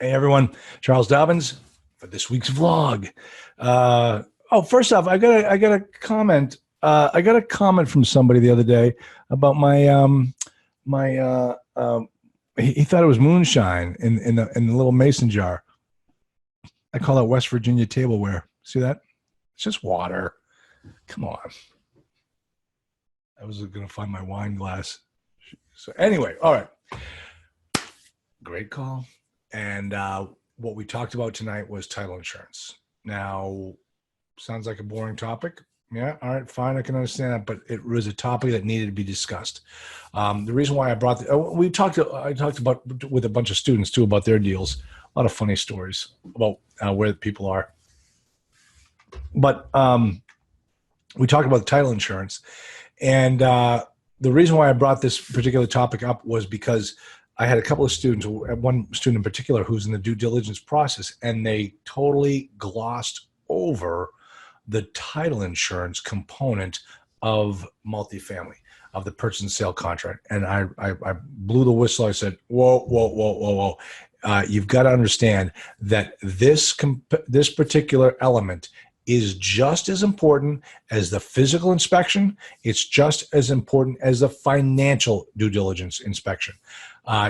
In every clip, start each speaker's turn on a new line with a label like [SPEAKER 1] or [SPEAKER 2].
[SPEAKER 1] Hey everyone, Charles Dobbins for this week's vlog. First off, I got a comment. I got a comment from somebody the other day about my he thought it was moonshine in the little mason jar. I call that West Virginia tableware. See that? It's just water. Come on. I was gonna find my wine glass. So anyway, all right. Great call. And what we talked about tonight was title insurance. Now, sounds like a boring topic. Yeah, all right, fine, I can understand that, but it was a topic that needed to be discussed. The reason why I brought I talked about with a bunch of students too about their deals. A lot of funny stories about where people are. But we talked about title insurance, and the reason why I brought this particular topic up was because I had a couple of students, one student in particular, who's in the due diligence process, and they totally glossed over the title insurance component of multifamily, of the purchase and sale contract. And I blew the whistle. I said, whoa. You've got to understand that this particular element is just as important as the physical inspection. It's just as important as the financial due diligence inspection.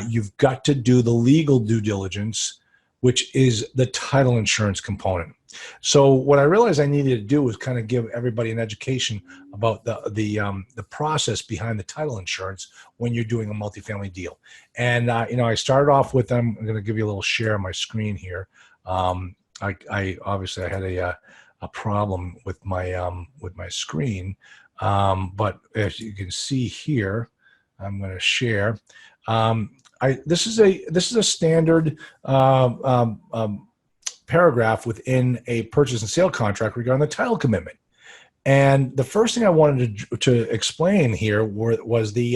[SPEAKER 1] You've got to do the legal due diligence, which is the title insurance component. So what I realized I needed to do was kind of give everybody an education about the process behind the title insurance when you're doing a multifamily deal. And I started off with I'm going to give you a little share on my screen here. I obviously I had a problem with my screen, but as you can see here, I'm going to share. This is a standard paragraph within a purchase and sale contract regarding the title commitment. And the first thing I wanted to explain here was the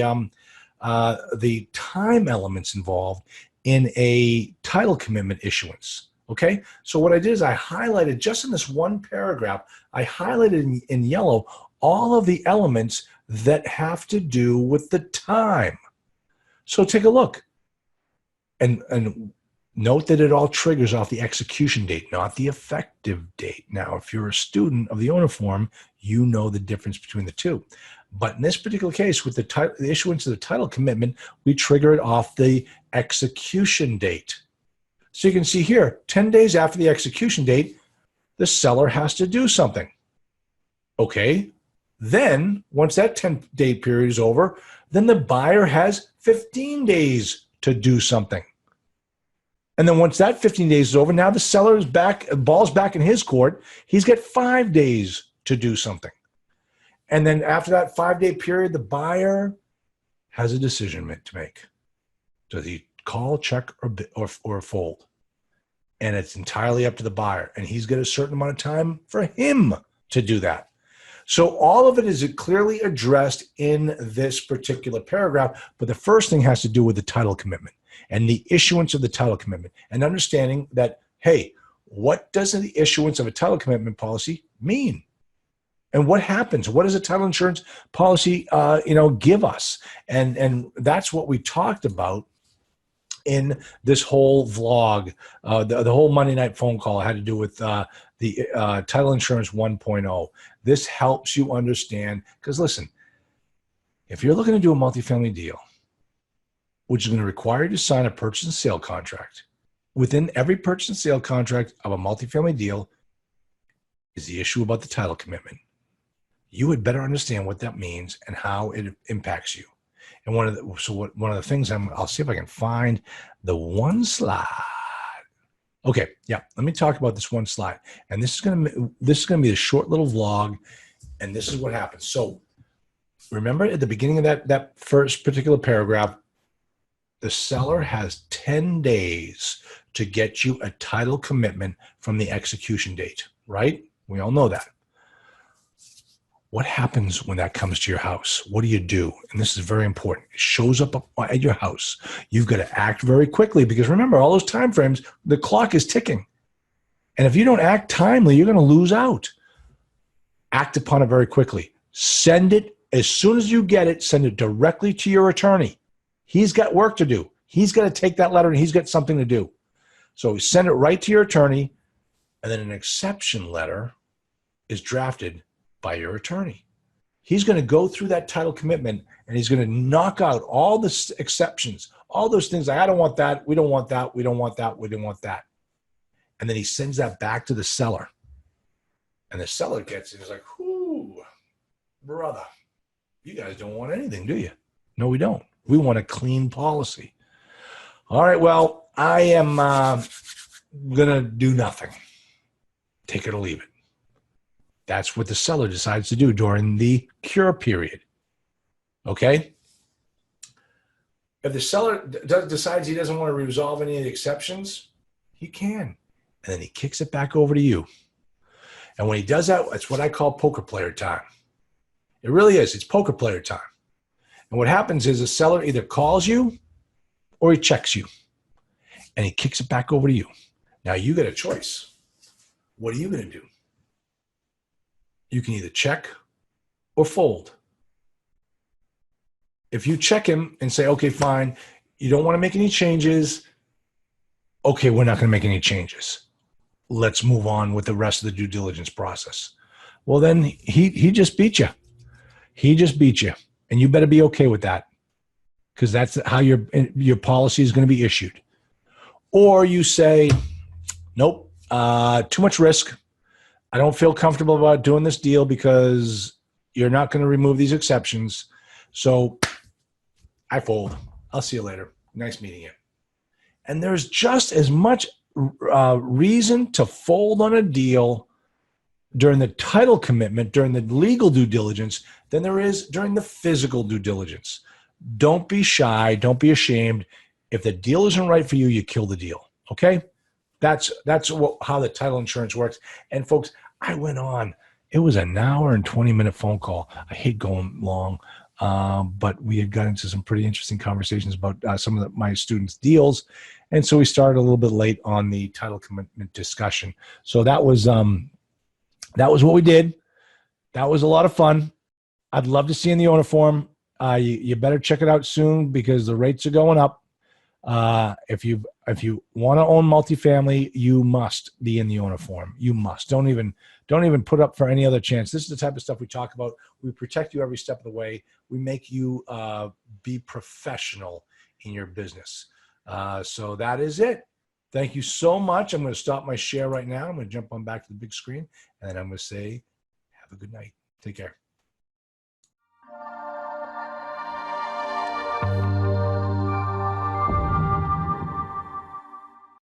[SPEAKER 1] time elements involved in a title commitment issuance. Okay, so what I did is I highlighted, just in this one paragraph, I highlighted in yellow all of the elements that have to do with the time. So take a look and note that it all triggers off the execution date, not the effective date. Now, if you're a student of the owner form, you know the difference between the two. But in this particular case, with the issuance of the title commitment, we trigger it off the execution date. So you can see here, 10 days after the execution date, the seller has to do something. Okay, then once that 10-day period is over, then the buyer has 15 days to do something. And then once that 15 days is over, now the seller is back, ball's back in his court. He's got 5 days to do something. And then after that 5-day period, the buyer has a decision to make. Does he call, check, or fold? And it's entirely up to the buyer. And he's got a certain amount of time for him to do that. So all of it is clearly addressed in this particular paragraph. But the first thing has to do with the title commitment and the issuance of the title commitment, and understanding that, hey, what does the issuance of a title commitment policy mean? And what happens? What does a title insurance policy give us? And that's what we talked about in this whole vlog. The whole Monday night phone call had to do with the title insurance 1.0. This helps you understand, because listen, if you're looking to do a multifamily deal, which is going to require you to sign a purchase and sale contract, within every purchase and sale contract of a multifamily deal is the issue about the title commitment. You would better understand what that means and how it impacts you. And one of the things I'll see if I can find the one slide. Okay, yeah, let me talk about this one slide. And this is gonna be a short little vlog, and this is what happens. So remember at the beginning of that first particular paragraph, the seller has 10 days to get you a title commitment from the execution date, right? We all know that. What happens when that comes to your house? What do you do? And this is very important. It shows up at your house. You've got to act very quickly, because remember, all those time frames, the clock is ticking. And if you don't act timely, you're going to lose out. Act upon it very quickly. Send it as soon as you get it. Send it directly to your attorney. He's got work to do. He's got to take that letter and he's got something to do. So send it right to your attorney, and then an exception letter is drafted by your attorney. He's going to go through that title commitment, and he's going to knock out all the exceptions, all those things like, I don't want that, we don't want that, we don't want that, we don't want that. And then he sends that back to the seller. And the seller gets it. He's like, whoo, brother, you guys don't want anything, do you? No, we don't. We want a clean policy. All right, well, I am going to do nothing. Take it or leave it. That's what the seller decides to do during the cure period. Okay? If the seller decides he doesn't want to resolve any of the exceptions, he can. And then he kicks it back over to you. And when he does that, it's what I call poker player time. It really is. It's poker player time. And what happens is the seller either calls you or he checks you. And he kicks it back over to you. Now you get a choice. What are you going to do? You can either check or fold. If you check him and say, okay, fine, you don't want to make any changes. Okay, we're not going to make any changes. Let's move on with the rest of the due diligence process. Well, then he just beat you. He just beat you. And you better be okay with that, because that's how your policy is going to be issued. Or you say, nope, too much risk. I don't feel comfortable about doing this deal because you're not going to remove these exceptions. So I fold. I'll see you later. Nice meeting you. And there's just as much reason to fold on a deal during the title commitment, during the legal due diligence, than there is during the physical due diligence. Don't be shy. Don't be ashamed. If the deal isn't right for you, you kill the deal. Okay? That's how the title insurance works. And folks, I went on. It was an hour and 20-minute phone call. I hate going long, but we had got into some pretty interesting conversations about some of my students' deals. And so we started a little bit late on the title commitment discussion. So that was what we did. That was a lot of fun. I'd love to see you in the owner forum. You better check it out soon because the rates are going up. If you want to own multifamily, you must be in the owner forum. You must. Don't even put up for any other chance. This is the type of stuff we talk about. We protect you every step of the way. We make you be professional in your business. So that is it. Thank you so much. I'm going to stop my share right now. I'm going to jump on back to the big screen, and then I'm going to say, have a good night. Take care.